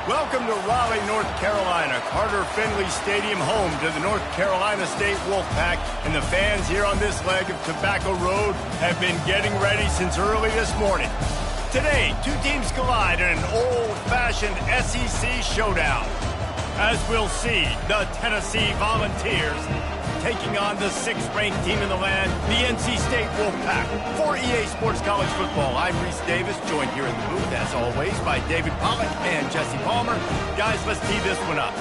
Welcome to Raleigh, North Carolina, Carter Finley Stadium, home to the North Carolina State Wolfpack, and the fans here on this leg of Tobacco Road have been getting ready since early this morning. Today, two teams collide in an old-fashioned SEC showdown. As we'll see, the Tennessee Volunteers taking on the sixth-ranked team in the land, the NC State Wolfpack. For EA Sports College Football, I'm Reese Davis, joined here in the booth, as always, by David Pollack and Jesse Palmer. Guys, let's tee this one up.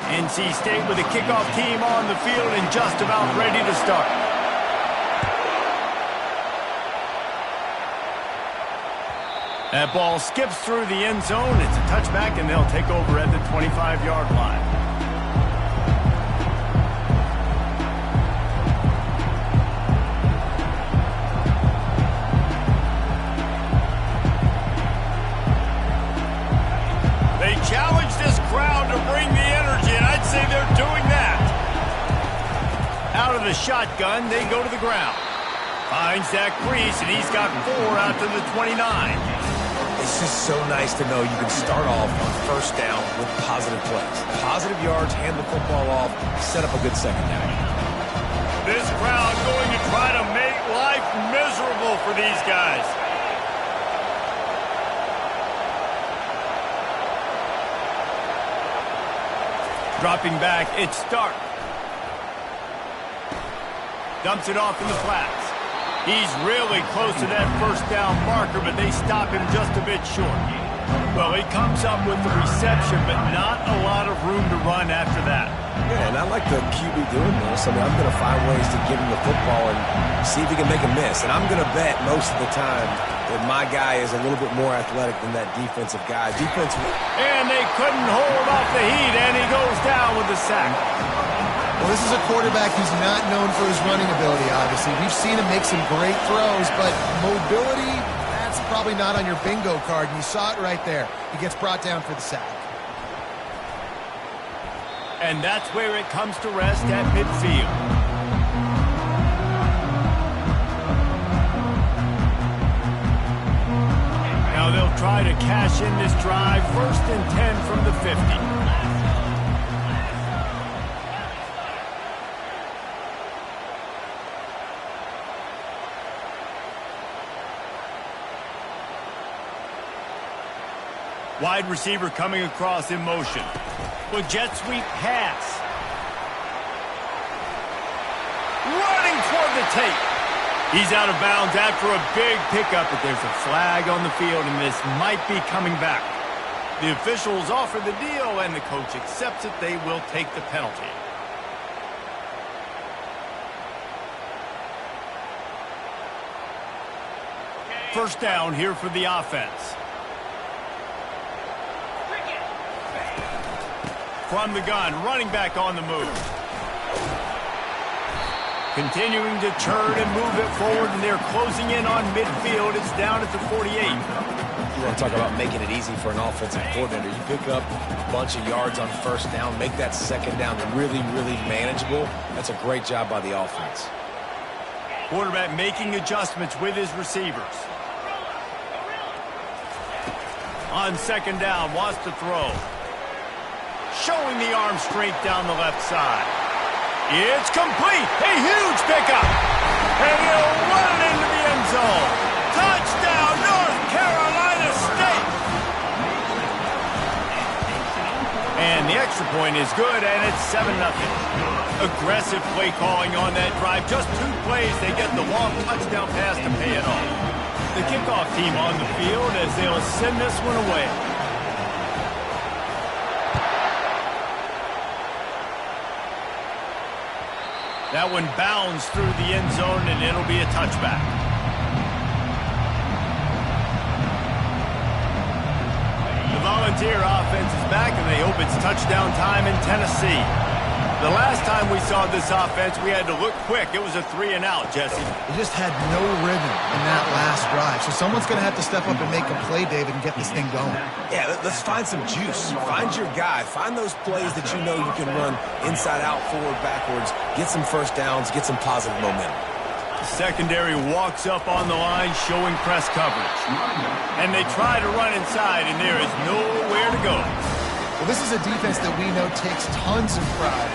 NC State with a kickoff team on the field and just about ready to start. That ball skips through the end zone. It's a touchback, and they'll take over at the 25-yard line. They challenge this crowd to bring the energy, and I'd say they're doing that. Out of the shotgun, they go to the ground. Finds that crease, and he's got 4 out to the 29. It's just so nice to know you can start off on first down with positive plays. Positive yards, hand the football off, set up a good second down. This crowd going to try to make life miserable for these guys. Dropping back, it's Stark. Dumps it off in the flats. He's really close to that first down marker, but they stop him just a bit short. Well, he comes up with the reception, but not a lot of room to run after that. Yeah, and I like the QB doing this. I mean, I'm going to find ways to give him the football and see if he can make a miss. And I'm going to bet most of the time that my guy is a little bit more athletic than that defensive guy. And they couldn't hold off the heat, and he goes down with the sack. Well, this is a quarterback who's not known for his running ability, obviously. We've seen him make some great throws, but mobility, that's probably not on your bingo card, and you saw it right there. He gets brought down for the sack. And that's where it comes to rest at midfield. Now they'll try to cash in this drive, 1st and 10 from the 50. Wide receiver coming across in motion. With jet sweep pass. Running toward the tape. He's out of bounds after a big pickup, but there's a flag on the field, and this might be coming back. The officials offer the deal, and the coach accepts it. They will take the penalty. First down here for the offense. From the gun, running back on the move. Continuing to turn and move it forward, and they're closing in on midfield. It's down at the 48. You want to talk about making it easy for an offensive coordinator. You pick up a bunch of yards on first down, make that second down really, really manageable. That's a great job by the offense. Quarterback making adjustments with his receivers. On second down, wants to throw. Showing the arm strength down the left side. It's complete. A huge pickup. And he'll run it into the end zone. Touchdown, North Carolina State. And the extra point is good, and it's 7-0. Aggressive play calling on that drive. Just 2 plays, they get the long touchdown pass to pay it off. The kickoff team on the field as they'll send this one away. That one bounds through the end zone, and it'll be a touchback. The Volunteer offense is back, and they hope it's touchdown time in Tennessee. The last time we saw this offense, we had to look quick. It was a 3-and-out, Jesse. They just had no rhythm in that last drive. So someone's going to have to step up and make a play, David, and get this thing going. Yeah, let's find some juice. Find your guy. Find those plays that you know you can run inside out, forward, backwards. Get some first downs. Get some positive momentum. The secondary walks up on the line showing press coverage. And they try to run inside, and there is nowhere to go. Well, this is a defense that we know takes tons of pride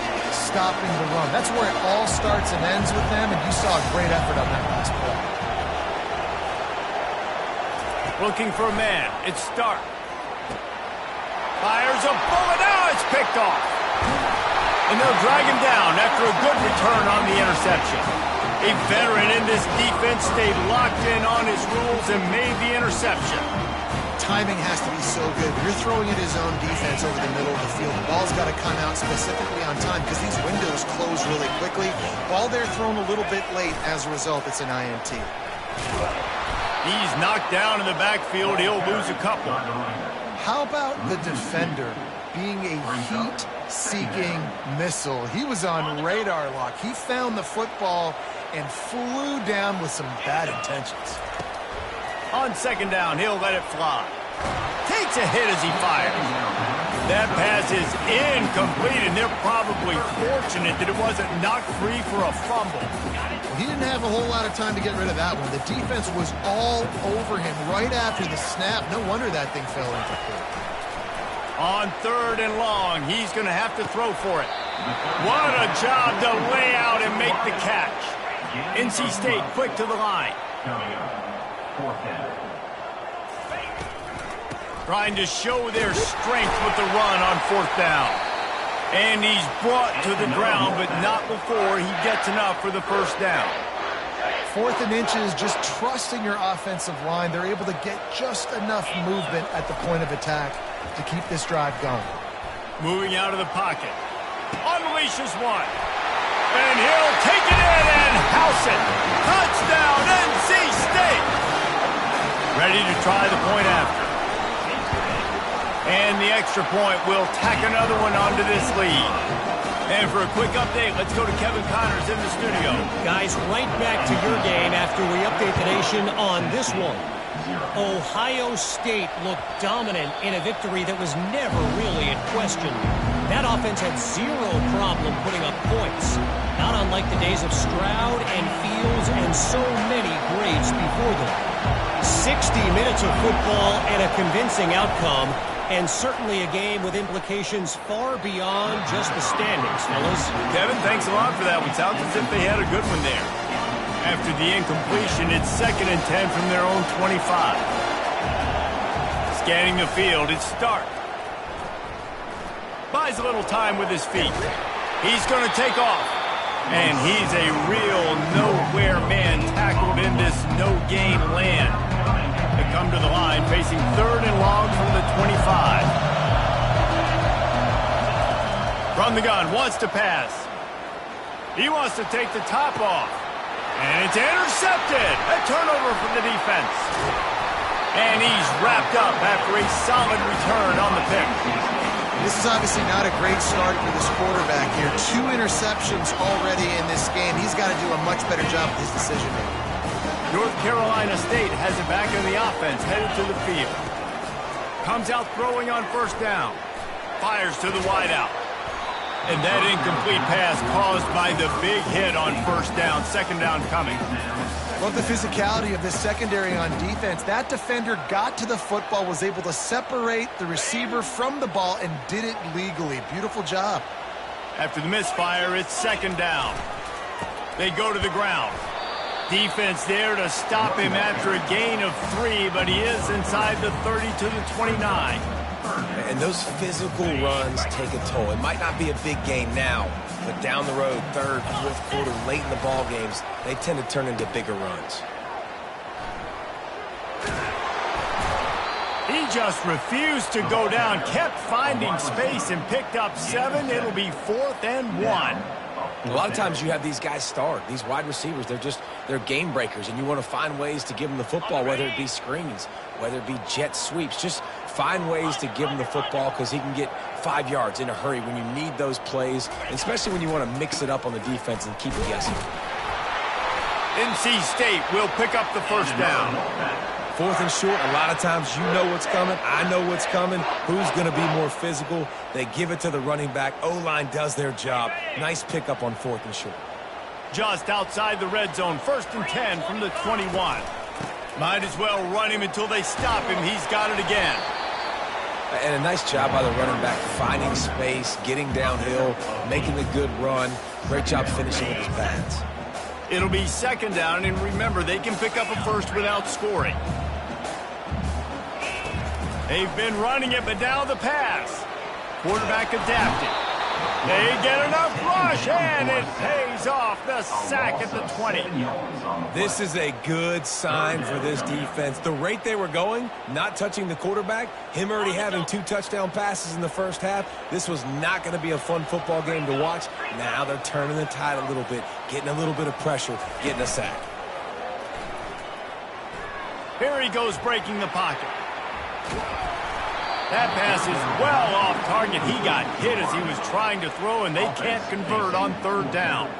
stopping the run. That's where it all starts and ends with them, and you saw a great effort on that last play. Looking for a man. It's Stark. Fires a bullet. Now it's picked off. And they'll drag him down after a good return on the interception. A veteran in this defense stayed locked in on his rules and made the interception. Timing has to be so good. You're throwing at his own defense over the middle of the field. The ball's got to come out specifically on time because these windows close really quickly. Ball there thrown a little bit late. As a result, it's an INT. He's knocked down in the backfield. He'll lose a couple. How about the defender being a heat-seeking missile? He was on radar lock. He found the football and flew down with some bad intentions. On second down, he'll let it fly. Takes a hit as he fires. That pass is incomplete, and they're probably fortunate that it wasn't knocked free for a fumble. He didn't have a whole lot of time to get rid of that one. The defense was all over him right after the snap. No wonder that thing fell incomplete. On third and long, he's going to have to throw for it. What a job to lay out and make the catch. NC State quick to the line. Trying to show their strength with the run on fourth down. And he's brought to the ground, but not before he gets enough for the first down. 4th and inches, just trusting your offensive line. They're able to get just enough movement at the point of attack to keep this drive going. Moving out of the pocket. Unleashes one. And he'll take it in and house it. Touchdown, NC State. Ready to try the point after. And the extra point will tack another one onto this lead. And for a quick update, let's go to Kevin Connors in the studio. Guys, right back to your game after we update the nation on this one. Ohio State looked dominant in a victory that was never really in question. That offense had zero problem putting up points. Not unlike the days of Stroud and Fields and so many greats before them. 60 minutes of football and a convincing outcome, and certainly a game with implications far beyond just the standings, fellas. Kevin, thanks a lot for that one. Sounds as if they had a good one there. After the incompletion, it's 2nd and 10 from their own 25. Scanning the field, it's Stark. Buys a little time with his feet. He's going to take off. And he's a real nowhere man tackled in this no-gain land. They come to the line facing 3rd and long from the 25. From the gun, wants to pass. He wants to take the top off. And it's intercepted. A turnover from the defense. And he's wrapped up after a solid return on the pick. This is obviously not a great start for this quarterback here. 2 interceptions already in this game. He's got to do a much better job with his decision-making. North Carolina State has it back in the offense, headed to the field. Comes out throwing on first down. Fires to the wideout. And that incomplete pass caused by the big hit on first down. 2nd down coming. Love the physicality of this secondary on defense. That defender got to the football, was able to separate the receiver from the ball, and did it legally. Beautiful job. After the misfire, it's 2nd down. They go to the ground. Defense there to stop him after a gain of 3, but he is inside the 30 to the 29. And those physical runs take a toll. It might not be a big game now, but down the road, 3rd, 4th quarter, late in the ball games, they tend to turn into bigger runs. He just refused to go down, kept finding space, and picked up 7. It'll be 4th and 1. A lot of times you have these guys start, these wide receivers, they're game breakers, and you want to find ways to give them the football, whether it be screens, whether it be jet sweeps. Just find ways to give him the football because he can get 5 yards in a hurry when you need those plays, especially when you want to mix it up on the defense and keep it guessing. NC State will pick up the first down. 4th and short, a lot of times you know what's coming. I know what's coming. Who's going to be more physical? They give it to the running back. O-line does their job. Nice pickup on 4th and short. Just outside the red zone, 1st and 10 from the 21. Might as well run him until they stop him. He's got it again. And a nice job by the running back, finding space, getting downhill, making a good run. Great job finishing with his pads. It'll be 2nd down, and remember, they can pick up a first without scoring. They've been running it, but now the pass. Quarterback adapted. They get enough rush, and it pays off. The sack at the 20. This is a good sign for this defense. The rate they were going, not touching the quarterback, him already having 2 touchdown passes in the first half, this was not going to be a fun football game to watch. Now they're turning the tide a little bit, getting a little bit of pressure, getting a sack. Here he goes breaking the pocket. That pass is well off target. He got hit as he was trying to throw, and they can't convert on 3rd down.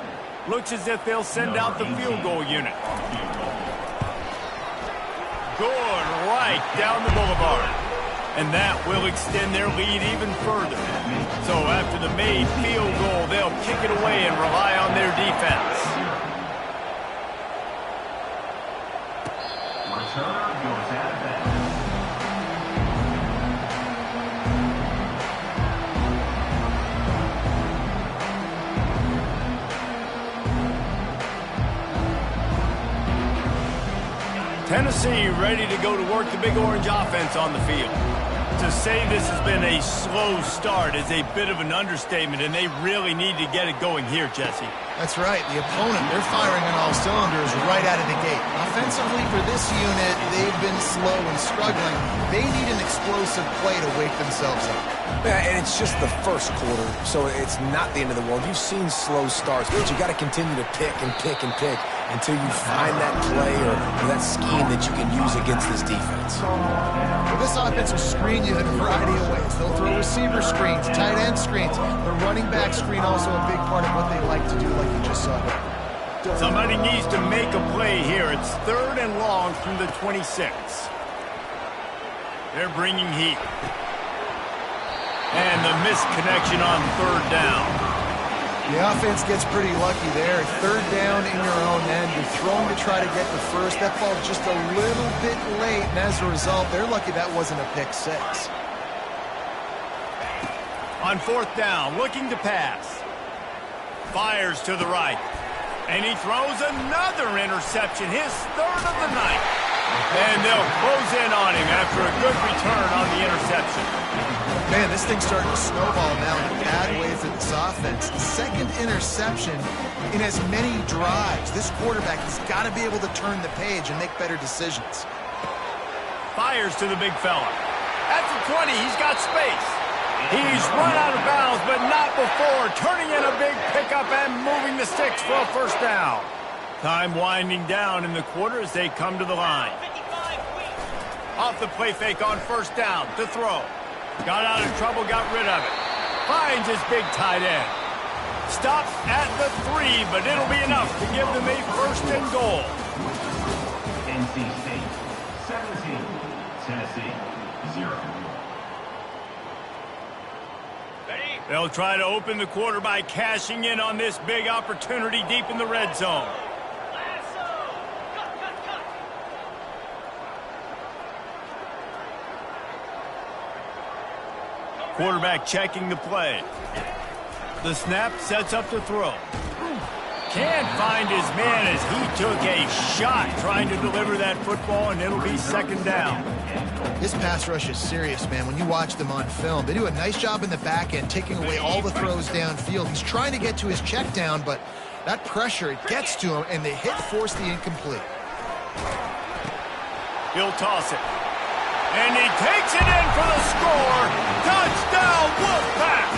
Looks as if they'll send out the field goal unit. Good right down the boulevard. And that will extend their lead even further. So after the made field goal, they'll kick it away and rely on their defense. Returner goes out of bounds. Tennessee ready to go to work the Big Orange offense on the field. To say this has been a slow start is a bit of an understatement, and they really need to get it going here, Jesse. That's right. The opponent, they're firing on all cylinders right out of the gate. Offensively, for this unit, they've been slow and struggling. They need an explosive play to wake themselves up. Yeah, and it's just the first quarter, so it's not the end of the world. You've seen slow starts, but you got to continue to pick and pick and pick until you find that play or that scheme that you can use against this defense. Well, this offense will screen you in a variety of ways. They'll throw receiver screens, tight end screens. The running back screen also a big part of what they like to do, like you just saw there. Somebody needs to make a play here. It's 3rd and long from the 26. They're bringing heat. And the missed connection on 3rd down. The offense gets pretty lucky there. 3rd down in your own end. You're throwing to try to get the first. That ball just a little bit late, and as a result, they're lucky that wasn't a pick 6. On 4th down, looking to pass. Fires to the right. And he throws another interception, his 3rd of the night. And they'll close in on him after a good return on the interception. Man, this thing's starting to snowball now in a bad way for this offense. The 2nd interception in as many drives. This quarterback has got to be able to turn the page and make better decisions. Fires to the big fella. At the 20, he's got space. He's run out of bounds, but not before turning in a big pickup and moving the sticks for a first down. Time winding down in the quarter as they come to the line. Off the play fake on 1st down to throw. Got out of trouble, got rid of it. Finds his big tight end. Stops at the 3, but it'll be enough to give them a 1st and goal. NC State 17, Tennessee 0. They'll try to open the quarter by cashing in on this big opportunity deep in the red zone. Quarterback checking the play. The snap sets up to throw. Can't find his man as he took a shot trying to deliver that football, and it'll be 2nd down. This pass rush is serious, man. When you watch them on film, they do a nice job in the back end, taking away all the throws downfield. He's trying to get to his check down, but that pressure, it gets to him, and the hit forced the incomplete. He'll toss it. And he takes it in for the score. Touchdown, Wolfpack!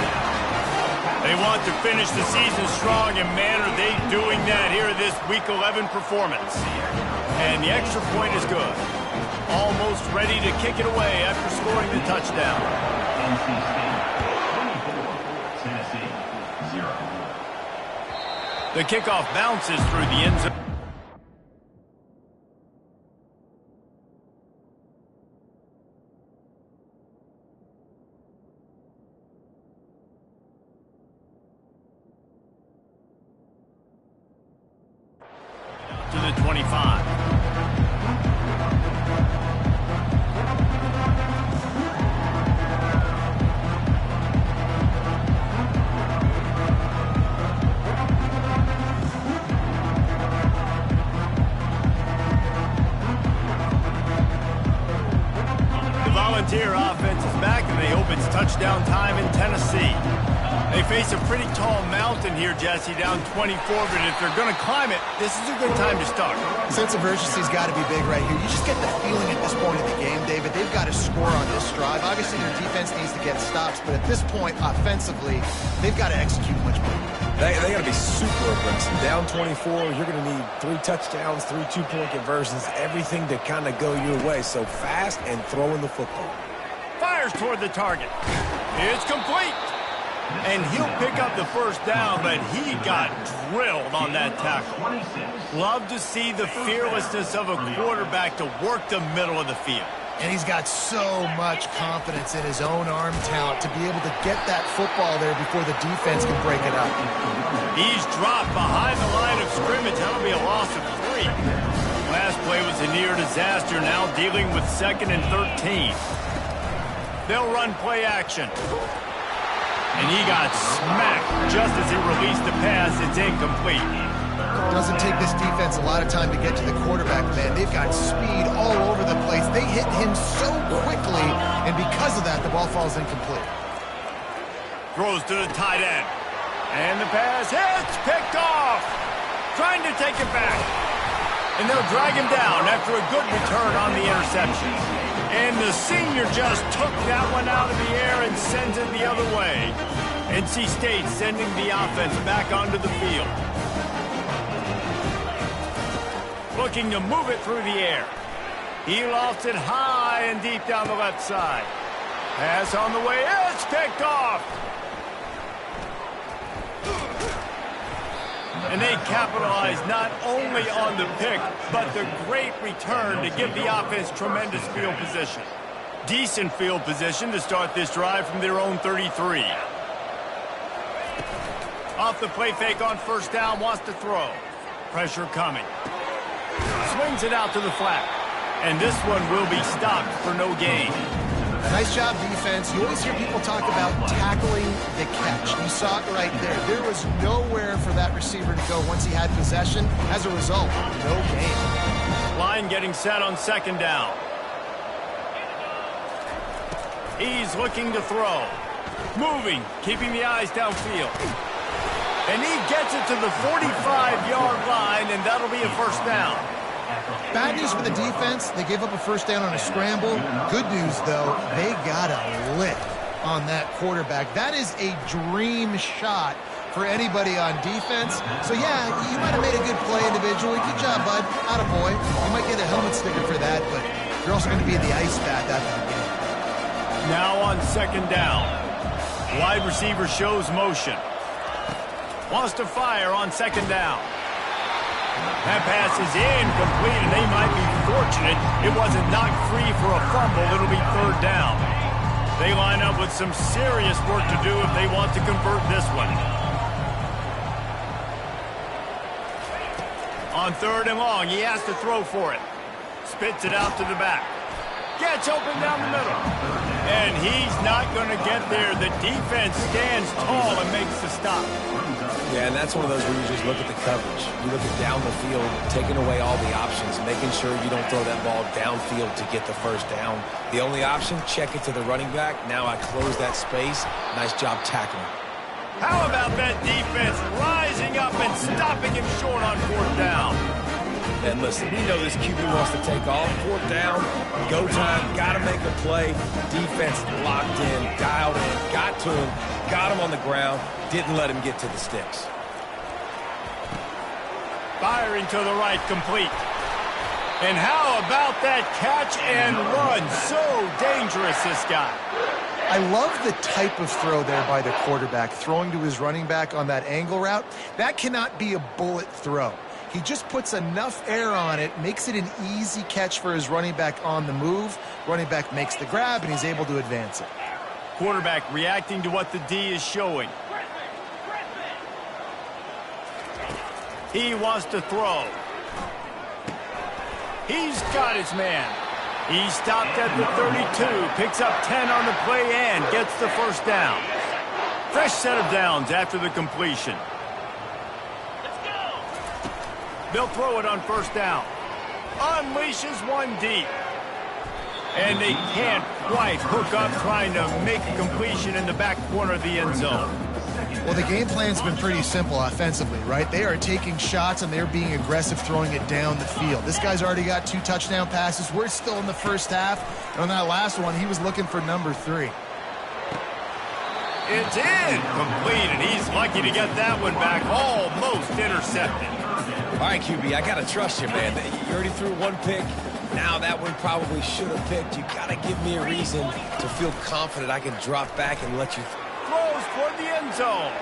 They want to finish the season strong, and man, are they doing that here in this Week 11 performance. And the extra point is good. Almost ready to kick it away after scoring the touchdown. NC State The kickoff bounces through the end zone. To the 25. Volunteer offense is back, and they hope it's touchdown time in Tennessee. They face a pretty tall mountain here, Jesse, down 24, but if they're going to climb it, this is a good time to start. Sense of urgency's got to be big right here. You just get the feeling at this point in the game, David, they've got to score on this drive. Obviously, their defense needs to get stops, but at this point, offensively, they've got to execute much more. They got to be super aggressive. Down 24, you're going to need 3 touchdowns, 3 two-point conversions, everything to kind of go your way. So fast and throwing the football. Fires toward the target. It's complete. And he'll pick up the first down, but he got drilled on that tackle. Love to see the fearlessness of a quarterback to work the middle of the field. And he's got so much confidence in his own arm talent to be able to get that football there before the defense can break it up. He's dropped behind the line of scrimmage. That'll be a loss of 3. Last play was a near disaster, now dealing with 2nd and 13. They'll run play action. And he got smacked just as he released the pass. It's incomplete. Doesn't take this defense a lot of time to get to the quarterback, man. They've got speed all over the place. They hit him so quickly, and because of that, the ball falls incomplete. Throws to the tight end. And the pass hits, picked off. Trying to take it back. And they'll drag him down after a good return on the interception. And the senior just took that one out of the air and sends it the other way. NC State sending the offense back onto the field. Looking to move it through the air. He lofts it high and deep down the left side. Pass on the way. It's picked off. And they capitalize not only on the pick, but the great return to give the offense tremendous field position. Decent field position to start this drive from their own 33. Off the play fake on first down, wants to throw. Pressure coming. Swings it out to the flat. And this one will be stopped for no gain. Nice job, defense. You always hear people talk about tackling the catch. You saw it right there. There was nowhere for that receiver to go once he had possession. As a result, no gain. Line getting set on 2nd down. He's looking to throw. Moving, keeping the eyes downfield. And he gets it to the 45-yard line, and that'll be a first down. Bad news for the defense. They gave up a first down on a scramble. Good news, though, they got a lick on that quarterback. That is a dream shot for anybody on defense. So, yeah, you might have made a good play individually. Good job, bud. Attaboy. You might get a helmet sticker for that, but you're also going to be in the ice bath after the game. Now on 2nd down. Wide receiver shows motion. Wants to fire on 2nd down. That pass is incomplete, and they might be fortunate it wasn't knocked free for a fumble. It'll be 3rd down. They line up with some serious work to do if they want to convert this one. On 3rd and long, he has to throw for it. Spits it out to the back. Gets open down the middle. And he's not going to get there. The defense stands tall and makes the stop. Yeah, and that's one of those where you just look at the coverage. You look at down the field, taking away all the options, making sure you don't throw that ball downfield to get the first down. The only option, check it to the running back. Now I close that space. Nice job tackling. How about that defense rising up and stopping him short on 4th down? And listen, we know this QB wants to take off. 4th down, go time, got to make a play. Defense locked in, dialed in, got to him, got him on the ground, didn't let him get to the sticks. Firing to the right, complete. And how about that catch and run? So dangerous, this guy. I love the type of throw there by the quarterback, throwing to his running back on that angle route. That cannot be a bullet throw. He just puts enough air on it, makes it an easy catch for his running back on the move. Running back makes the grab, and he's able to advance it. Quarterback reacting to what the D is showing. He wants to throw. He's got his man. He stopped at the 32, picks up 10 on the play and gets the first down. Fresh set of downs after the completion. They'll throw it on first down. Unleashes one deep. And they can't quite hook up trying to make a completion in the back corner of the end zone. Well, the game plan's been pretty simple offensively, right? They are taking shots and they're being aggressive throwing it down the field. This guy's already got 2 touchdown passes. We're still in the first half. And on that last one, he was looking for number 3. It's in. Complete, and he's lucky to get that one back. Almost intercepted. All right, QB, I got to trust you, man. You already threw one pick. Now that one probably should have picked. You got to give me a reason to feel confident I can drop back and let you. Throws toward the end zone.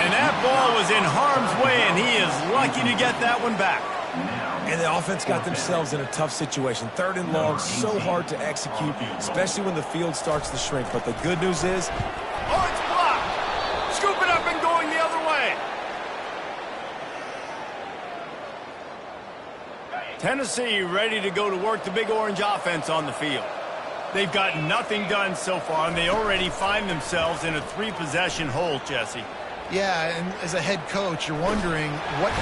And that ball was in harm's way, and he is lucky to get that one back. And the offense got themselves in a tough situation. 3rd and long, so hard to execute, especially when the field starts to shrink. But the good news is... Oh, it's blocked. Scoop it up and going the other way. Tennessee ready to go to work the Big Orange offense on the field. They've got nothing done so far, and they already find themselves in a 3-possession hole, Jesse. Yeah, and as a head coach, you're wondering what...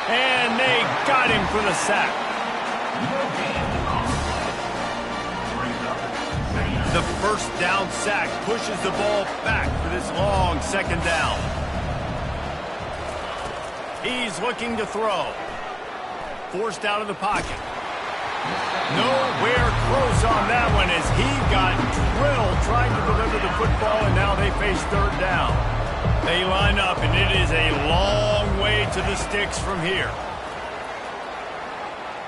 And they got him for the sack. The first down sack pushes the ball back for this long 2nd down. He's looking to throw. Forced out of the pocket. Nowhere close on that one as he got drilled trying to deliver the football, and now they face 3rd down. They line up, and it is a long way to the sticks from here.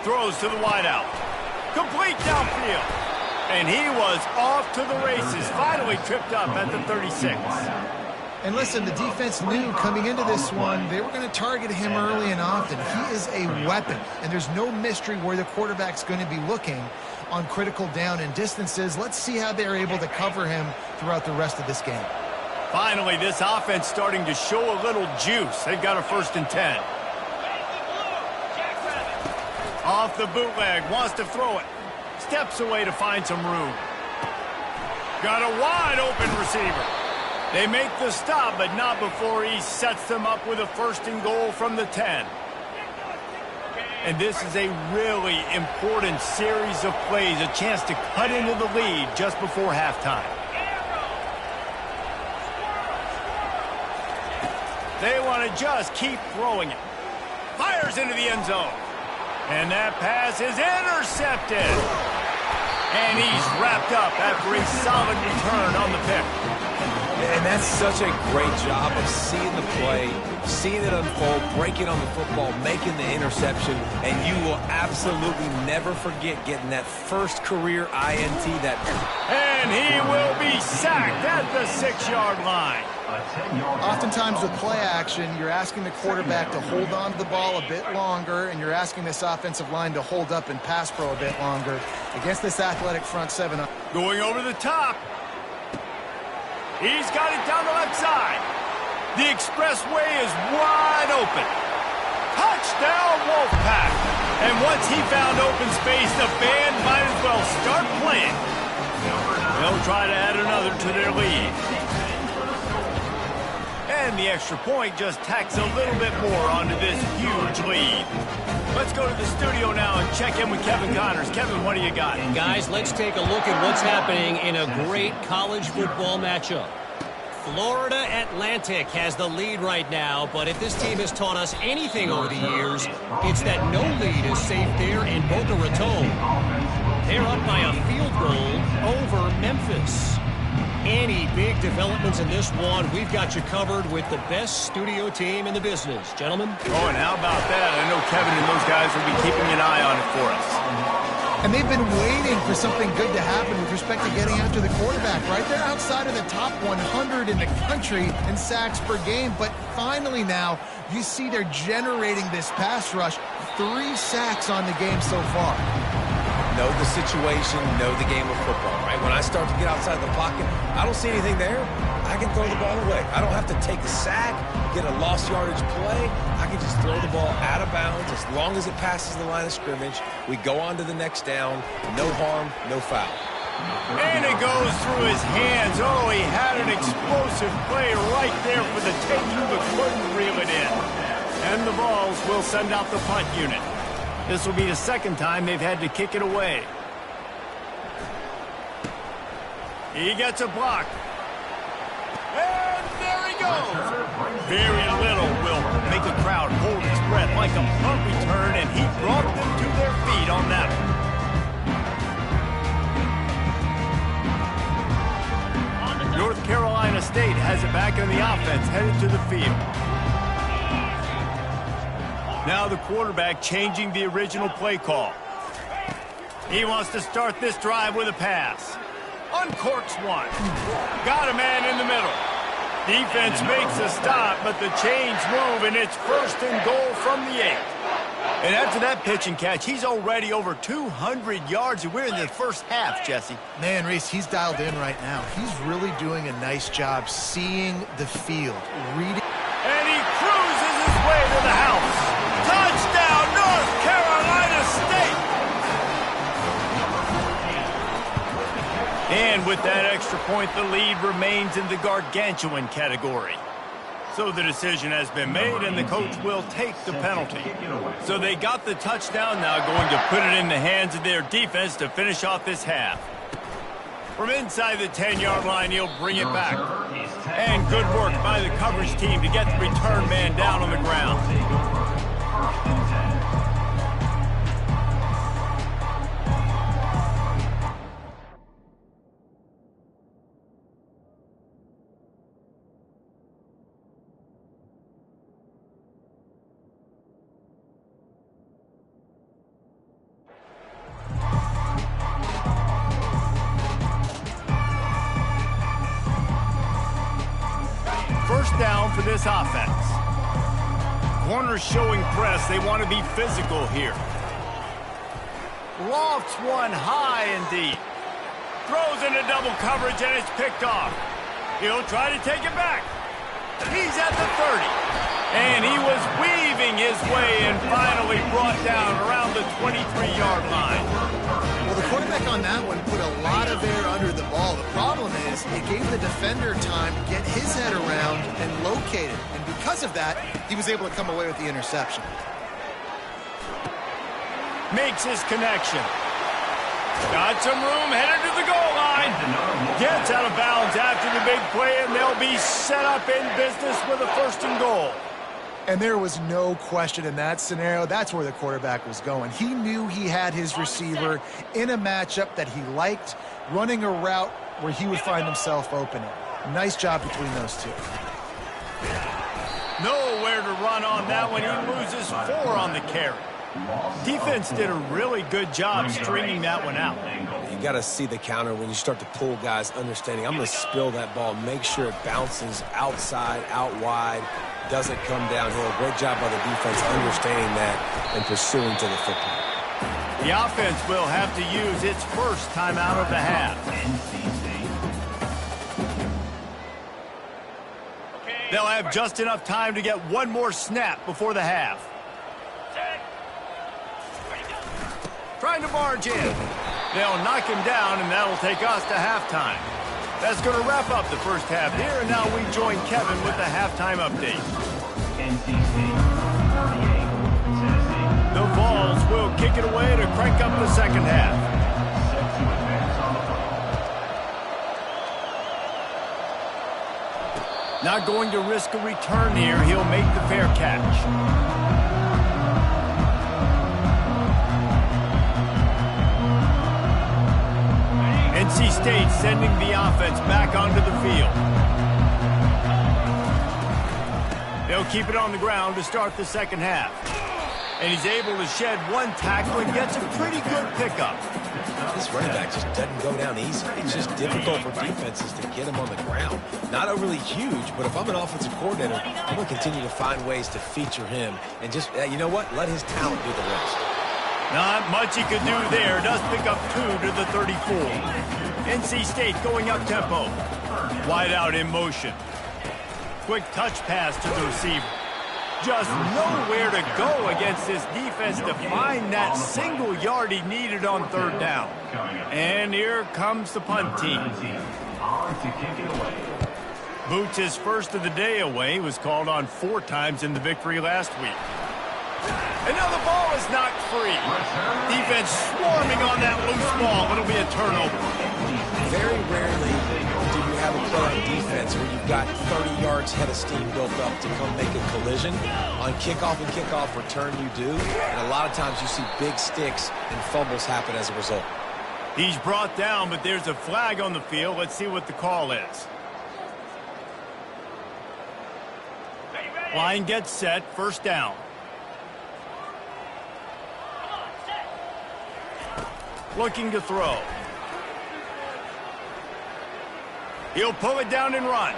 Throws to the wideout. Complete downfield. And he was off to the races, finally tripped up at the 36. And listen, the defense knew coming into this one, they were going to target him early and often. He is a weapon, and there's no mystery where the quarterback's going to be looking on critical down and distances. Let's see how they're able to cover him throughout the rest of this game. Finally, this offense starting to show a little juice. They've got a 1st and 10. Off the bootleg, wants to throw it. Steps away to find some room. Got a wide open receiver. They make the stop, but not before he sets them up with a 1st and goal from the 10. And this is a really important series of plays, a chance to cut into the lead just before halftime. They want to just keep throwing it. Fires into the end zone. And that pass is intercepted. And he's wrapped up after a solid return on the pick. And that's such a great job of seeing the play, seeing it unfold, breaking on the football, making the interception, and you will absolutely never forget getting that first career INT. And he will be sacked at the 6-yard line. Oftentimes with play action, you're asking the quarterback to hold on to the ball a bit longer, and you're asking this offensive line to hold up and pass pro a bit longer against this athletic front 7. Going over the top. He's got it down the left side. The expressway is wide open. Touchdown, Wolfpack. And once he found open space, the band might as well start playing. They'll try to add another to their lead. And the extra point just tacks a little bit more onto this huge lead. Let's go to the studio now and check in with Kevin Connors. Kevin, what do you got? Guys, let's take a look at what's happening in a great college football matchup. Florida Atlantic has the lead right now, but if this team has taught us anything over the years, it's that no lead is safe there in Boca Raton. They're up by a field goal over Memphis. Any big developments in this one, we've got you covered with the best studio team in the business. Gentlemen? Oh, and how about that? I know Kevin and those guys will be keeping an eye on it for us. And they've been waiting for something good to happen with respect to getting after the quarterback, right? They're outside of the top 100 in the country in sacks per game, but finally now you see they're generating this pass rush. 3 sacks on the game so far. Know the situation, know the game of football, right? When I start to get outside the pocket, I don't see anything there, I can throw the ball away. I don't have to take a sack, get a lost yardage play. I can just throw the ball out of bounds as long as it passes the line of scrimmage. We go on to the next down. No harm, no foul. And it goes through his hands. Oh, he had an explosive play right there for the taking, but couldn't reel it in. And the Vols will send out the punt unit. This will be the second time they've had to kick it away. He gets a block. And there he goes. Very little will make a crowd hold its breath like a punt return, and he brought them to their feet on that one. North Carolina State has it back in the offense, headed to the field. Now the quarterback changing the original play call. He wants to start this drive with a pass. Uncorks one. Got a man in the middle. Defense makes a stop, but the chains move, and it's 1st and goal from the 8. And after that pitch and catch, he's already over 200 yards, and we're in the first half, Jesse. Man, Reese, he's dialed in right now. He's really doing a nice job seeing the field, reading. And he cruises his way to the house. Touchdown, North Carolina State! And with that extra point, the lead remains in the gargantuan category. So the decision has been made, and the coach will take the penalty. So they got the touchdown, now going to put it in the hands of their defense to finish off this half. From inside the 10-yard line, he'll bring it back. And good work by the coverage team to get the return man down on the ground. First down for this offense. Corners showing press. They want to be physical here. Lofts one high and deep. Throws into double coverage, and it's picked off. He'll try to take it back. He's at the 30. And he was weaving his way and finally brought down around the 23-yard line. Well, the quarterback on that one put a lot of air under the ball. The problem is it gave the defender time to get his head around and locate it. And because of that, he was able to come away with the interception. Makes his connection. Got some room, headed to the goal line. Gets out of bounds after the big play, and they'll be set up in business with a 1st and goal. And there was no question in that scenario. That's where the quarterback was going. He knew he had his receiver in a matchup that he liked, running a route where he would find himself opening. Nice job between those two. Nowhere to run on that one. He loses 4 on the carry. Defense did a really good job stringing that one out. You got to see the counter when you start to pull guys, understanding I'm going to spill that ball, make sure it bounces outside, out wide, doesn't come downhill. Great job by the defense understanding that and pursuing to the football. The offense will have to use its first timeout of the half. They'll have just enough time to get one more snap before the half. Trying to barge in. They'll knock him down, and that'll take us to halftime. That's going to wrap up the first half here, and now we join Kevin with the halftime update. The Vols will kick it away to crank up the second half. Not going to risk a return here. He'll make the fair catch. NC State sending the offense back onto the field. They'll keep it on the ground to start the second half. And he's able to shed one tackle and gets a pretty good pickup. This running back just doesn't go down easy. It's just difficult for defenses to get him on the ground. Not overly huge, but if I'm an offensive coordinator, I'm going to continue to find ways to feature him. And just, you know what? Let his talent do the rest. Not much he could do there. Does pick up 2 to the 34. NC State going up tempo. Wide out in motion. Quick touch pass to the receiver. Just nowhere to go against this defense to find that single yard he needed on 3rd down. And here comes the punt team. Boots' first of the day away was called on 4 times in the victory last week. And now the ball is knocked free. Defense swarming on that loose ball. It'll be a turnover. Very rarely do you have a play on defense where you've got 30 yards head of steam built up to come make a collision. On kickoff and kickoff return you do, and a lot of times you see big sticks and fumbles happen as a result. He's brought down, but there's a flag on the field. Let's see what the call is. Line gets set, 1st down. Looking to throw. He'll pull it down and run.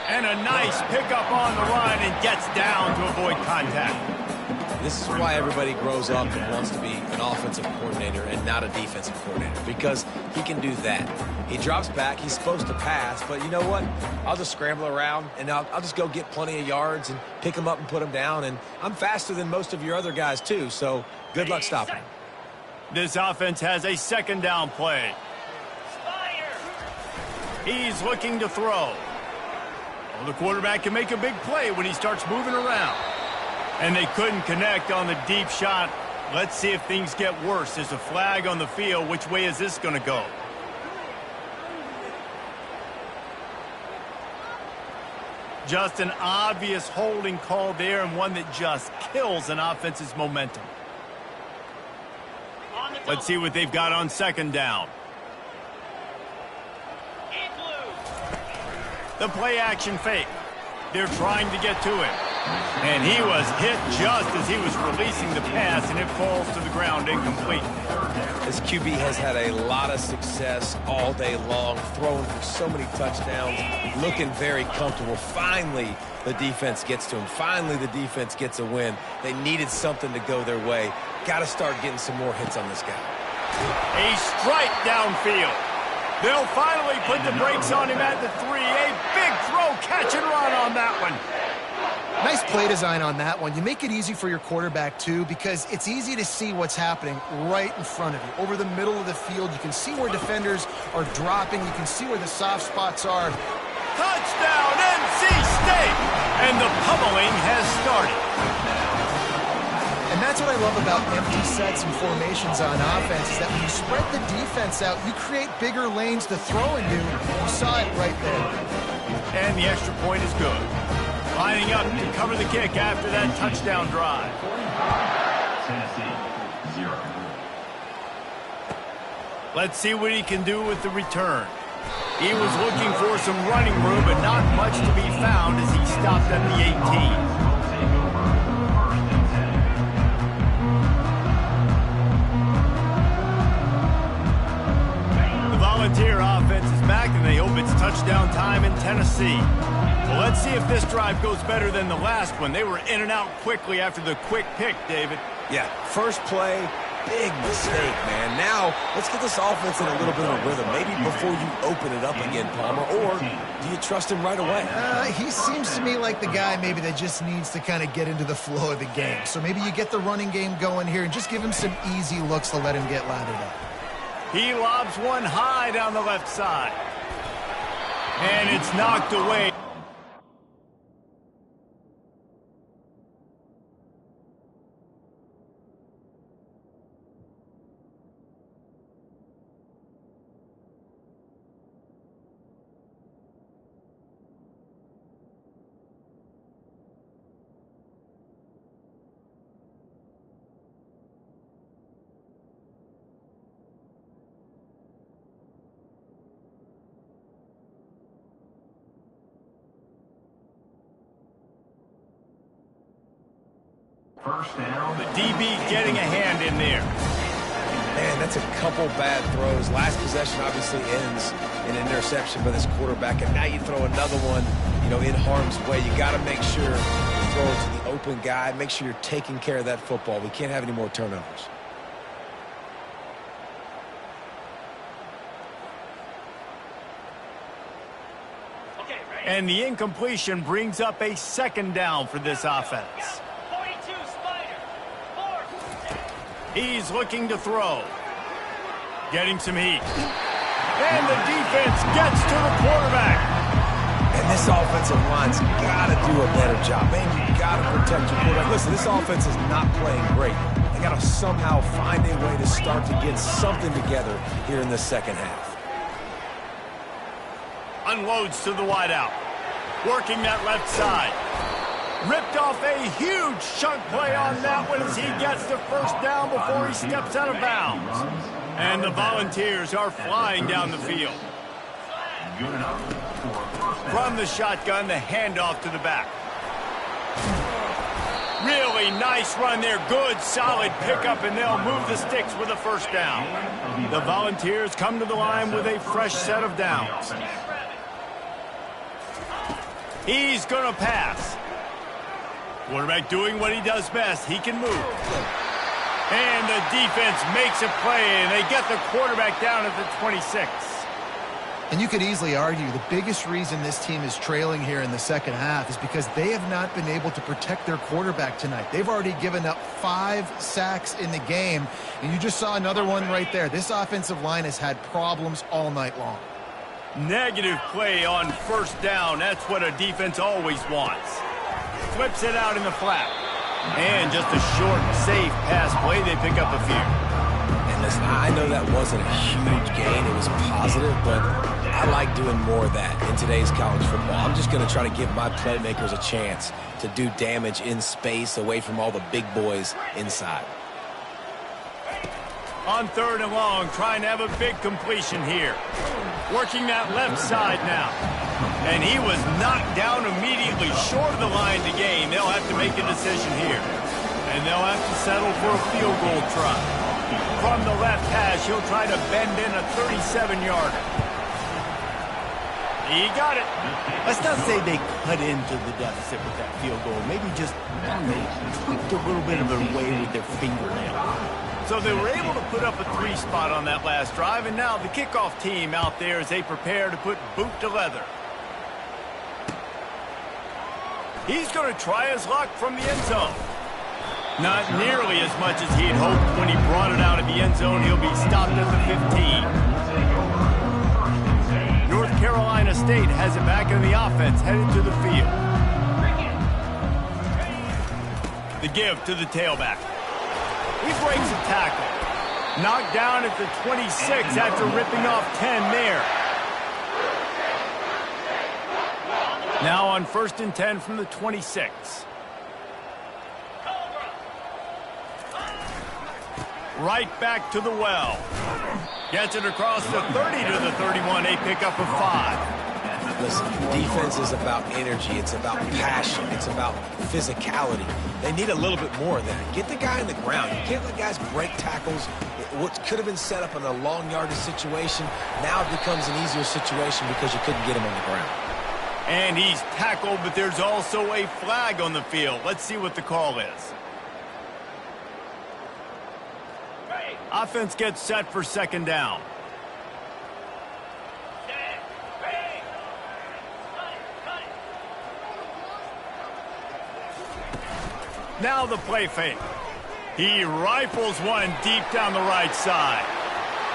And a nice pickup on the run and gets down to avoid contact. This is why everybody grows up and wants to be an offensive coordinator and not a defensive coordinator, because he can do that. He drops back, he's supposed to pass, but you know what? I'll just scramble around, and I'll just go get plenty of yards and pick him up and put him down, and I'm faster than most of your other guys too, so good luck stopping him. This offense has a 2nd down play. He's looking to throw. Well, the quarterback can make a big play when he starts moving around. And they couldn't connect on the deep shot. Let's see if things get worse. There's a flag on the field. Which way is this going to go? Just an obvious holding call there, and one that just kills an offense's momentum. Let's see what they've got on 2nd down. The play action fake. They're trying to get to him. And he was hit just as he was releasing the pass, and it falls to the ground incomplete. This QB has had a lot of success all day long, throwing for so many touchdowns, looking very comfortable. Finally, the defense gets to him. Finally, the defense gets a win. They needed something to go their way. Got to start getting some more hits on this guy. A strike downfield. They'll finally put the brakes on him at the 3. A big throw, catch and run on that one. Nice play design on that one. You make it easy for your quarterback, too, because it's easy to see what's happening right in front of you. Over the middle of the field, you can see where defenders are dropping. You can see where the soft spots are. Touchdown, NC State! And the pummeling has started. And that's what I love about empty sets and formations on offense, is that when you spread the defense out, you create bigger lanes to throw into. You saw it right there. And the extra point is good. Lining up to cover the kick after that touchdown drive. Tennessee, 0. Let's see what he can do with the return. He was looking for some running room, but not much to be found as he stopped at the 18. Volunteer offense is back, and they hope it's touchdown time in Tennessee. Well, let's see if this drive goes better than the last one. They were in and out quickly after the quick pick, David. Yeah, first play, big mistake, man. Now, let's get this offense in a little bit of a rhythm. Maybe before you open it up again, Palmer, or do you trust him right away? He seems to me like the guy maybe that just needs to kind of get into the flow of the game. So maybe you get the running game going here and just give him some easy looks to let him get lathered up. He lobs one high down the left side. And it's knocked away. First down. The DB getting a hand in there. Man, that's a couple bad throws. Last possession obviously ends in an interception by this quarterback, and now you throw another one, in harm's way. You got to make sure you throw it to the open guy. Make sure you're taking care of that football. We can't have any more turnovers. And the incompletion brings up a second down for this offense. He's looking to throw. Getting some heat. And the defense gets to the quarterback. And this offensive line's got to do a better job. Man, you got to protect your quarterback. Listen, this offense is not playing great. They got to somehow find a way to start to get something together here in the second half. Unloads to the wideout. Working that left side. Ripped off a huge chunk play on that one as he gets the first down before he steps out of bounds. And the Volunteers are flying down the field. From the shotgun, the handoff to the back. Really nice run there. Good, solid pickup, and they'll move the sticks with a first down. The Volunteers come to the line with a fresh set of downs. He's going to pass. Quarterback doing what he does best. He can move. And the defense makes a play, and they get the quarterback down at the 26. And you could easily argue the biggest reason this team is trailing here in the second half is because they have not been able to protect their quarterback tonight. They've already given up 5 sacks in the game, and you just saw another one right there. This offensive line has had problems all night long. Negative play on first down. That's what a defense always wants. Flips it out in the flat. And just a short, safe pass play. They pick up a few. And listen, I know that wasn't a huge gain. It was positive, but I like doing more of that in today's college football. I'm just going to try to give my playmakers a chance to do damage in space away from all the big boys inside. On 3rd and long, trying to have a big completion here. Working that left side now. And he was knocked down immediately short of the line to gain. They'll have to make a decision here. And they'll have to settle for a field goal try. From the left hash, he'll try to bend in a 37-yarder. He got it. Let's not say they cut into the deficit with that field goal. Maybe just they tweaked a little bit of their way with their fingernail. So they were able to put up a 3 spot on that last drive, and now the kickoff team out there as they prepare to put boot to leather. He's going to try his luck from the end zone. Not nearly as much as he'd hoped when he brought it out of the end zone. He'll be stopped at the 15. North Carolina State has it back in the offense, headed to the field. The give to the tailback. He breaks a tackle. Knocked down at the 26 after ripping off 10 there. Now on 1st and 10 from the 26. Right back to the well. Gets it across the 30 to the 31. A pickup of 5. Listen, defense is about energy. It's about passion. It's about physicality. They need a little bit more of that. Get the guy in the ground. You can't let guys break tackles. What could have been set up in a long yardage situation, now it becomes an easier situation because you couldn't get him on the ground. And he's tackled, but there's also a flag on the field. Let's see what the call is. Offense gets set for 2nd down. Now the play fake. He rifles one deep down the right side.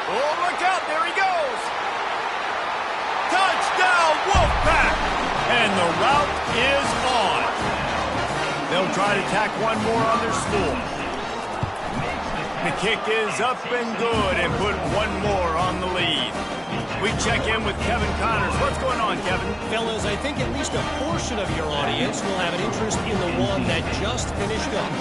Oh, look out. There he goes. Touchdown, Wolfpack. And the route is on. They'll try to tack one more on their score. The kick is up and good and put one more on the lead. We check in with Kevin Connors. What's going on, Kevin? Fellas, I think at least a portion of your audience will have an interest in the one that just finished up.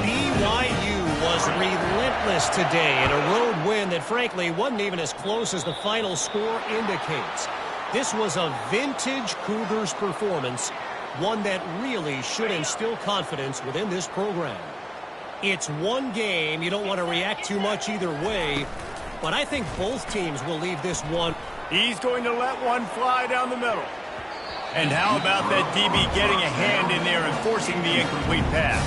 BYU was relentless today in a road win that, frankly, wasn't even as close as the final score indicates. This was a vintage Cougars performance, one that really should instill confidence within this program. It's one game. You don't want to react too much either way. But I think both teams will leave this one. He's going to let one fly down the middle. And how about that DB getting a hand in there and forcing the incomplete pass?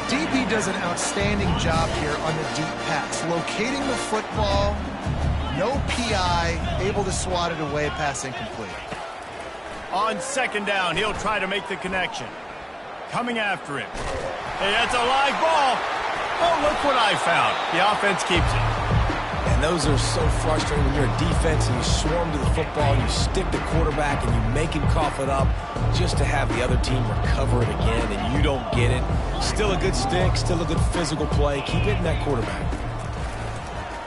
DB does an outstanding job here on the deep pass. Locating the football, no PI, able to swat it away, pass incomplete. On second down, he'll try to make the connection. Coming after him. Hey, that's a live ball. Oh, look what I found. The offense keeps it. And those are so frustrating when you're a defense and you swarm to the football, and you stick the quarterback and you make him cough it up just to have the other team recover it again and you don't get it. Still a good stick, still a good physical play. Keep hitting that quarterback.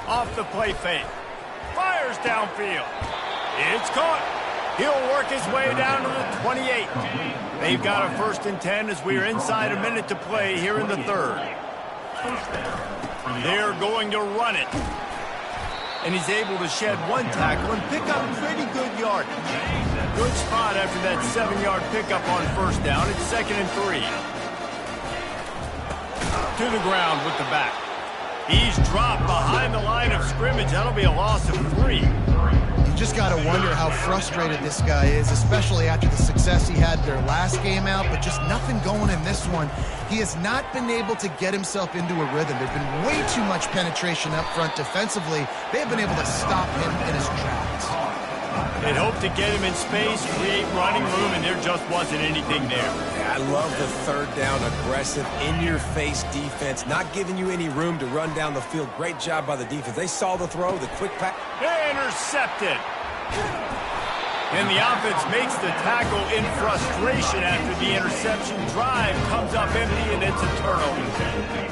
Off the play fake. Fires downfield. It's caught. He'll work his way down to the 28. They've got a 1st and 10 as we are inside a minute to play here in the third. They're going to run it. And he's able to shed one tackle and pick up pretty good yardage. Good spot after that 7-yard pickup on 1st down. It's 2nd and 3. To the ground with the back. He's dropped behind the line of scrimmage. That'll be a loss of 3. You just got to wonder how frustrated this guy is, especially after the success he had their last game out, but just nothing going in this one. He has not been able to get himself into a rhythm. There's been way too much penetration up front defensively. They have been able to stop him in his tracks. They'd hoped to get him in space, create running room, and there just wasn't anything there. Yeah, I love the 3rd down aggressive, in-your-face defense, not giving you any room to run down the field. Great job by the defense. They saw the throw, the quick pass. Intercepted. And the offense makes the tackle in frustration after the interception. Drive comes up empty, and it's a turnover.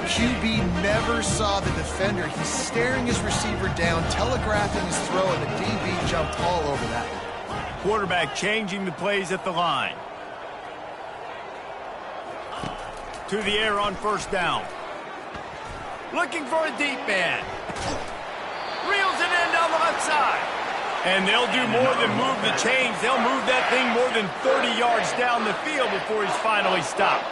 QB never saw the defender. He's staring his receiver down, telegraphing his throw, and the DB jumped all over that. Quarterback changing the plays at the line. To the air on 1st down. Looking for a deep man. Reels it in down the left side. And they'll do more than move the chains. They'll move that thing more than 30 yards down the field before he's finally stopped.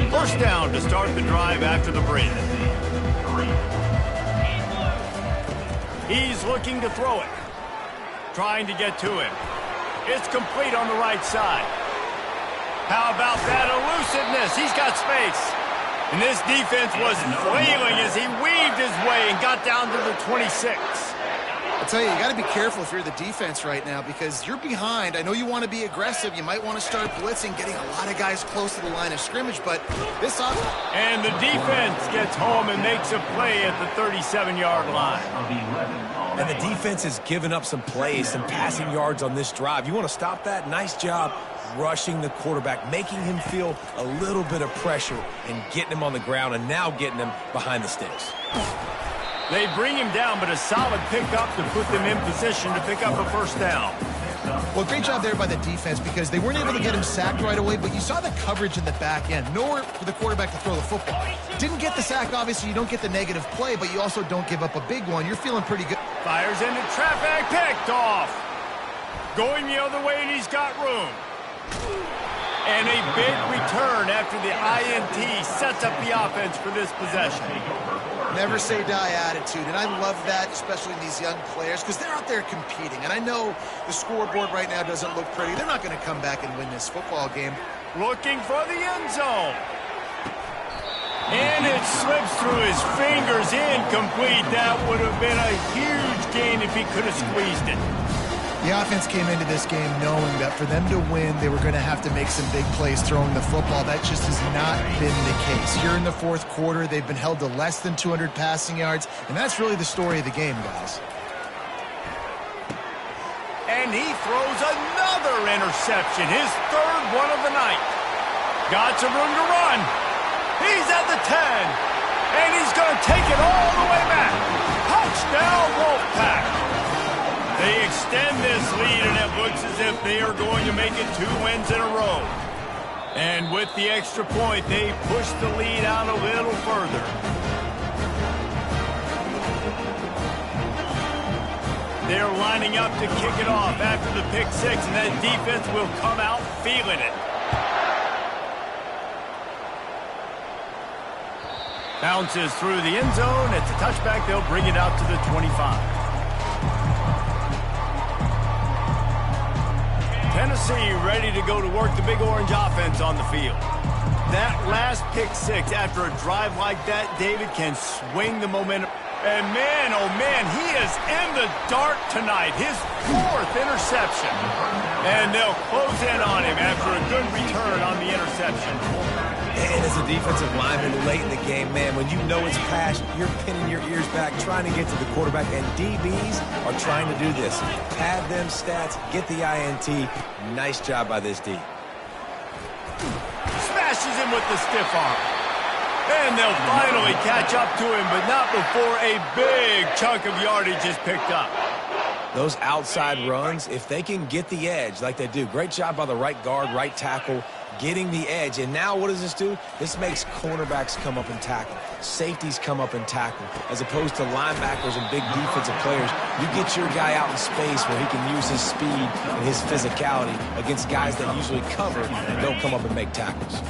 First down to start the drive after the break. He's looking to throw it. Trying to get to him. It's complete on the right side. How about that elusiveness? He's got space. And this defense was flailing as he weaved his way and got down to the 26. I'll tell you got to be careful if you're the defense right now because you're behind. I know you want to be aggressive. You might want to start blitzing, getting a lot of guys close to the line of scrimmage, but this offense... And the defense gets home and makes a play at the 37-yard line. And the defense has given up some plays, some passing yards on this drive. You want to stop that? Nice job rushing the quarterback, making him feel a little bit of pressure and getting him on the ground and now getting him behind the sticks. They bring him down, but a solid pickup to put them in position to pick up a 1st down. Well, great job there by the defense because they weren't able to get him sacked right away, but you saw the coverage in the back end. Nowhere for the quarterback to throw the football. Didn't get the sack, obviously. You don't get the negative play, but you also don't give up a big one. You're feeling pretty good. Fires into traffic, picked off. Going the other way, and he's got room. And a big return after the INT sets up the offense for this possession. Never say die attitude, and I love that, especially in these young players, because they're out there competing. And I know the scoreboard right now doesn't look pretty. They're not going to come back and win this football game. Looking for the end zone. And it slips through his fingers, incomplete. That would have been a huge gain if he could have squeezed it. The offense came into this game knowing that for them to win, they were going to have to make some big plays throwing the football. That just has not been the case. Here in the 4th quarter, they've been held to less than 200 passing yards, and that's really the story of the game, guys. And he throws another interception, his 3rd one of the night. Got some room to run. He's at the 10, and he's going to take it all the way back. Touchdown, Wolfpack. They extend this lead, and it looks as if they are going to make it 2 wins in a row. And with the extra point, they push the lead out a little further. They're lining up to kick it off after the pick six, and that defense will come out feeling it. Bounces through the end zone. It's a touchback. They'll bring it out to the 25. Tennessee ready to go to work the Big Orange offense on the field. That last pick six after a drive like that, David, can swing the momentum. And man, oh man, he is in the dark tonight. His 4th interception. And they'll close in on him after a good return on the interception. And as a defensive lineman late in the game, man, when you know it's pass, you're pinning your ears back, trying to get to the quarterback, and DBs are trying to do this. Pad them stats, get the INT. Nice job by this D. Smashes him with the stiff arm. And they'll finally catch up to him, but not before a big chunk of yardage is picked up. Those outside runs, if they can get the edge like they do, great job by the right guard, right tackle, getting the edge. And now what does this do? This makes cornerbacks come up and tackle. Safeties come up and tackle. As opposed to linebackers and big defensive players, you get your guy out in space where he can use his speed and his physicality against guys that usually cover and don't come up and make tackles.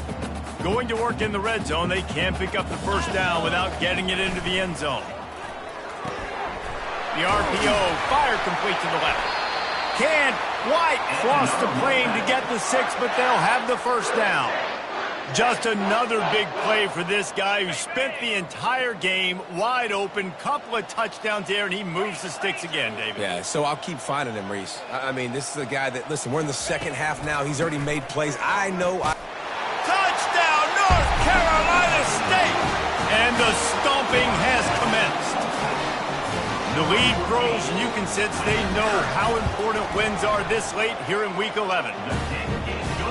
Going to work in the red zone, they can't pick up the first down without getting it into the end zone. The RPO, fire complete to the left. Can White cross the plane to get the 6, but they'll have the first down. Just another big play for this guy who spent the entire game wide open, couple of touchdowns there, and he moves the sticks again, David. Yeah, so I'll keep finding him, Reese. I mean, this is a guy that, listen, we're in the second half now. He's already made plays. I know. Touchdown, North Carolina State! And the stomping has commenced. The lead grows, and you can sense they know how important wins are this late here in Week 11.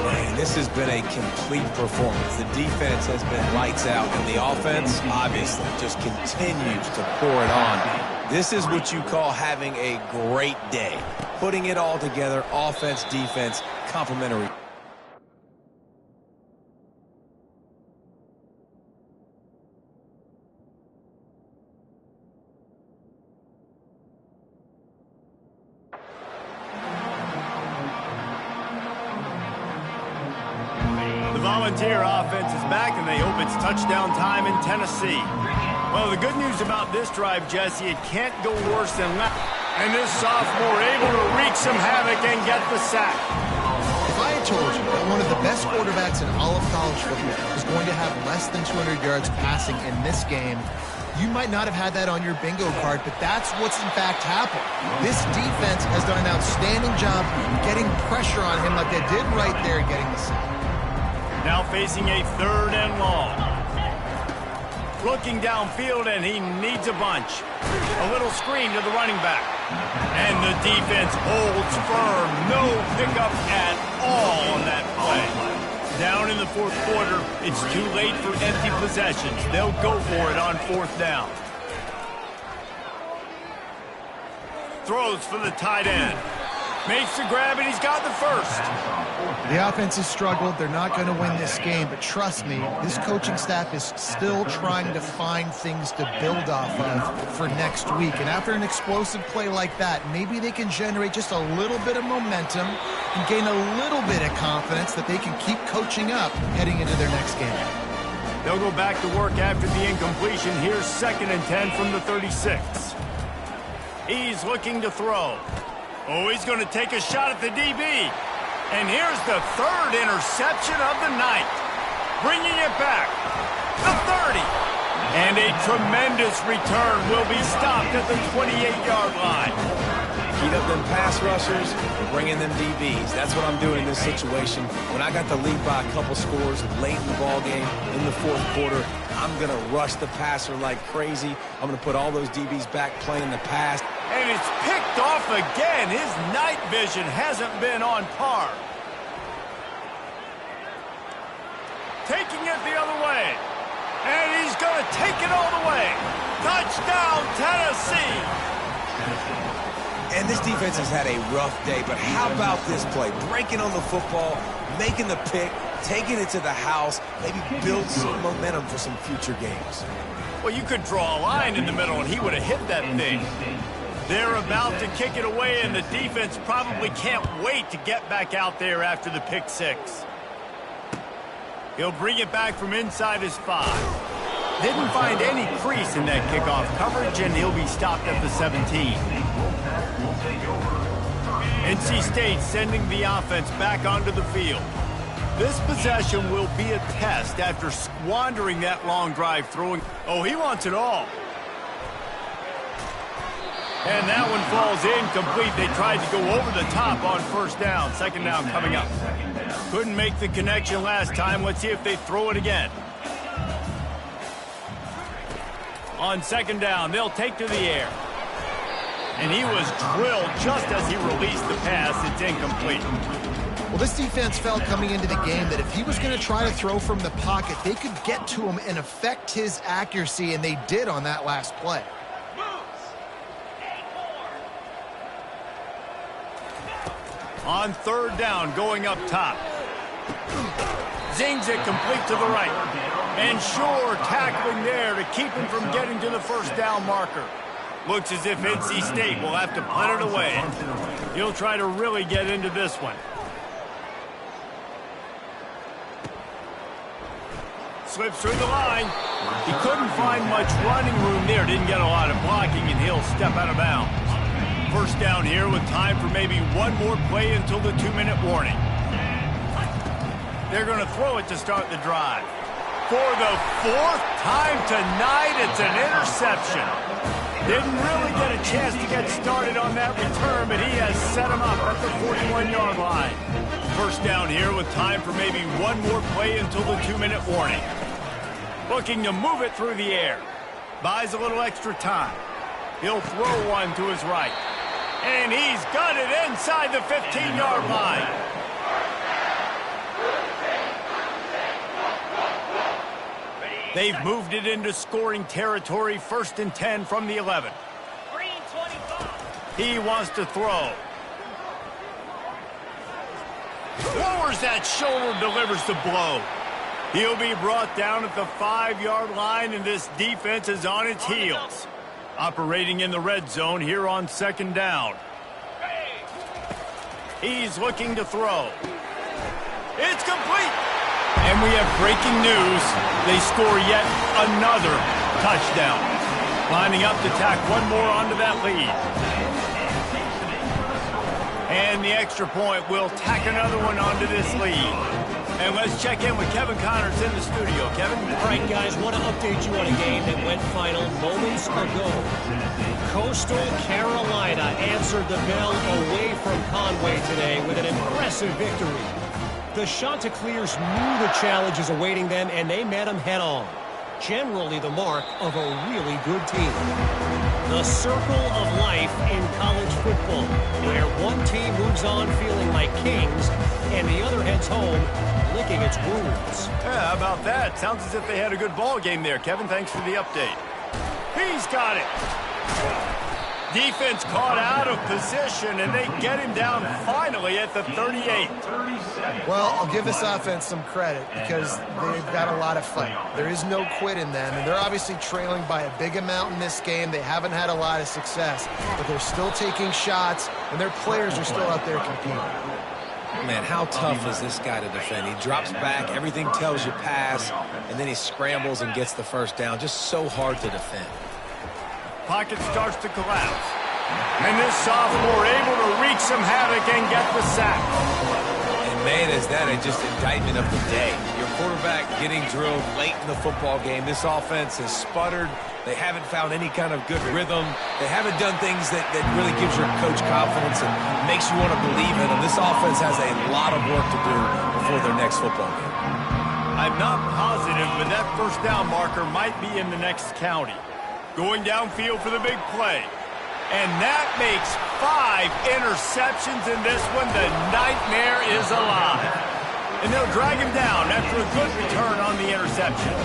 Man, this has been a complete performance. The defense has been lights out, and the offense, obviously, just continues to pour it on. This is what you call having a great day. Putting it all together, offense, defense, complementary. Volunteer offense is back, and they hope it's touchdown time in Tennessee. Well, the good news about this drive, Jesse, it can't go worse than that. And this sophomore able to wreak some havoc and get the sack. If I had told you that one of the best quarterbacks in all of college football was going to have less than 200 yards passing in this game, you might not have had that on your bingo card, but that's what's in fact happened. This defense has done an outstanding job getting pressure on him like they did right there and getting the sack. Now facing a 3rd and long. Looking downfield, and he needs a bunch. A little screen to the running back. And the defense holds firm. No pickup at all on that play. Down in the 4th quarter, it's too late for empty possessions. They'll go for it on 4th down. Throws for the tight end. Makes the grab, and he's got the first. The offense has struggled. They're not going to win this game, but trust me, this coaching staff is still trying to find things to build off of for next week. And after an explosive play like that, maybe they can generate just a little bit of momentum and gain a little bit of confidence that they can keep coaching up heading into their next game. They'll go back to work after the incompletion. Here's 2nd and 10 from the 36. He's looking to throw. Oh, he's going to take a shot at the DB. And here's the 3rd interception of the night. Bringing it back. The 30. And a tremendous return will be stopped at the 28-yard line. Heat up them pass rushers, bringing them DBs. That's what I'm doing in this situation. When I got the lead by a couple scores late in the ball game, in the 4th quarter, I'm going to rush the passer like crazy. I'm going to put all those DBs back playing the pass. And it's picked off again. His night vision hasn't been on par. Taking it the other way. And he's going to take it all the way. Touchdown, Tennessee. And this defense has had a rough day, but how about this play? Breaking on the football, making the pick, taking it to the house, maybe build some momentum for some future games. Well, you could draw a line in the middle, and he would have hit that thing. They're about to kick it away, and the defense probably can't wait to get back out there after the pick six. He'll bring it back from inside his 5. Didn't find any crease in that kickoff coverage, and he'll be stopped at the 17. NC State sending the offense back onto the field. This possession will be a test after squandering that long drive throwing. Oh, he wants it all. And that one falls incomplete. They tried to go over the top on first down. Second down coming up. Couldn't make the connection last time. Let's see if they throw it again. On second down, they'll take to the air. And he was drilled just as he released the pass. It's incomplete. Well, this defense felt coming into the game that if he was going to try to throw from the pocket, they could get to him and affect his accuracy, and they did on that last play. On third down, going up top. Zings it complete to the right. And Shore tackling there to keep him from getting to the first down marker. Looks as if NC State will have to punt it away. He'll try to really get into this one. Slips through the line. He couldn't find much running room there. Didn't get a lot of blocking, and he'll step out of bounds. First down here with time for maybe one more play until the 2-minute warning. They're going to throw it to start the drive. For the 4th time tonight, it's an interception. Didn't really get a chance to get started on that return, but he has set him up at the 41-yard line. First down here with time for maybe one more play until the 2-minute warning. Looking to move it through the air. Buys a little extra time. He'll throw one to his right. And he's got it inside the 15-yard line. They've moved it into scoring territory, 1st and 10 from the 11. He wants to throw. Lowers that shoulder, delivers the blow. He'll be brought down at the 5-yard line, and this defense is on its heels. Operating in the red zone here on second down. He's looking to throw. It's complete. And we have breaking news. They score yet another touchdown. Lining up to tack one more onto that lead. And the extra point will tack another one onto this lead. And let's check in with Kevin Connors in the studio. Kevin? All right, guys, want to update you on a game that went final moments ago. Coastal Carolina answered the bell away from Conway today with an impressive victory. The Chanticleers knew the challenges awaiting them, and they met them head-on. Generally the mark of a really good team. The circle of life in college football, where one team moves on feeling like kings, and the other heads home licking its wounds. Yeah, how about that? Sounds as if they had a good ball game there. Kevin, thanks for the update. He's got it. Defense caught out of position, and they get him down finally at the 38. Well, I'll give this offense some credit because they've got a lot of fight. There is no quit in them, and they're obviously trailing by a big amount in this game. They haven't had a lot of success, but they're still taking shots, and their players are still out there competing. Man, how tough is this guy to defend? He drops back, everything tells you pass, and then he scrambles and gets the first down. Just so hard to defend. Pocket starts to collapse. And this sophomore able to wreak some havoc and get the sack. And man, is that just indictment of the day. Your quarterback getting drilled late in the football game. This offense has sputtered. They haven't found any kind of good rhythm. They haven't done things that really gives your coach confidence and makes you want to believe in them. This offense has a lot of work to do before their next football game. I'm not positive, but that first down marker might be in the next county. Going downfield for the big play. And that makes 5 interceptions in this one. The nightmare is alive. And they'll drag him down after a good return on the interception.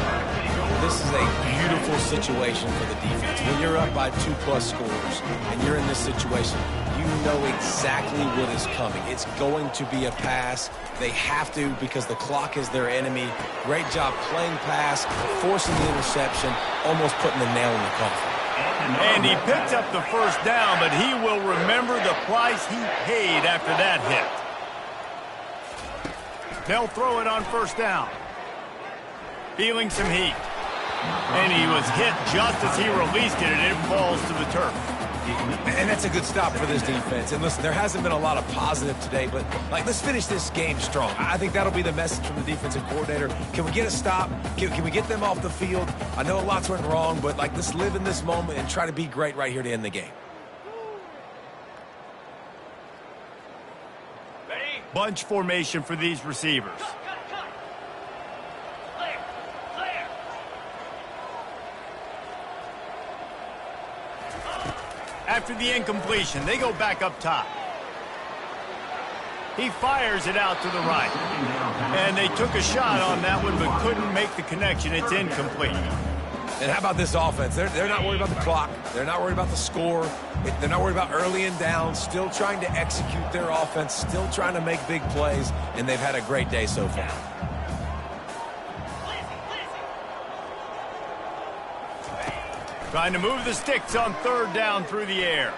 This is a beautiful situation for the defense. When you're up by 2+ scores and you're in this situation, you know exactly what is coming. It's going to be a pass. They have to because the clock is their enemy. Great job playing pass, forcing the interception, almost putting the nail in the coffin. And he picks up the first down, but he will remember the price he paid after that hit. They'll throw it on first down. Feeling some heat. And he was hit just as he released it, and it falls to the turf. And that's a good stop for this defense. And listen, there hasn't been a lot of positive today, but let's finish this game strong. I think that'll be the message from the defensive coordinator. Can we get a stop? Can we get them off the field? I know lots went wrong, but let's live in this moment and try to be great right here to end the game. Ready? Bunch formation for these receivers. After the incompletion, they go back up top. He fires it out to the right. And they took a shot on that one, but couldn't make the connection. It's incomplete. And how about this offense? They're not worried about the clock. They're not worried about the score. They're not worried about early and down. Still trying to execute their offense. Still trying to make big plays. And they've had a great day so far. Trying to move the sticks on third down through the air.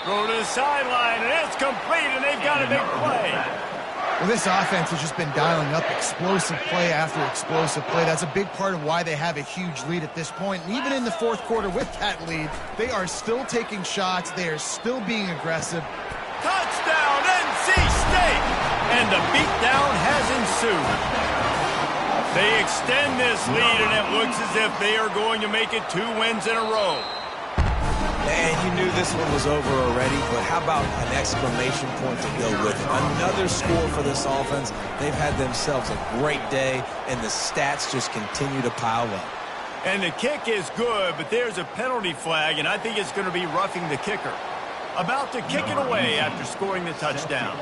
Throw to the sideline, and it's complete, and they've got a big play. Well, this offense has just been dialing up explosive play after explosive play. That's a big part of why they have a huge lead at this point. And even in the fourth quarter with that lead, they are still taking shots. They are still being aggressive. Touchdown, NC State! And the beatdown has ensued. They extend this lead, and it looks as if they are going to make it 2 wins in a row. And you knew this one was over already, but how about an exclamation point to go with it? Another score for this offense. They've had themselves a great day, and the stats just continue to pile up. And the kick is good, but there's a penalty flag, and I think it's going to be roughing the kicker. About to kick it away after scoring the touchdown.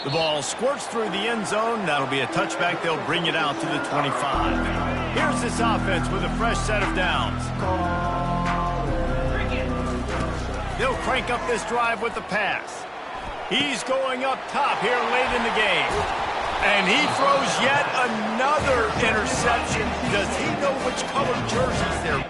The ball squirts through the end zone. That'll be a touchback. They'll bring it out to the 25. Here's this offense with a fresh set of downs. They'll crank up this drive with the pass. He's going up top here late in the game. And he throws yet another interception. Does he know which color jerseys they're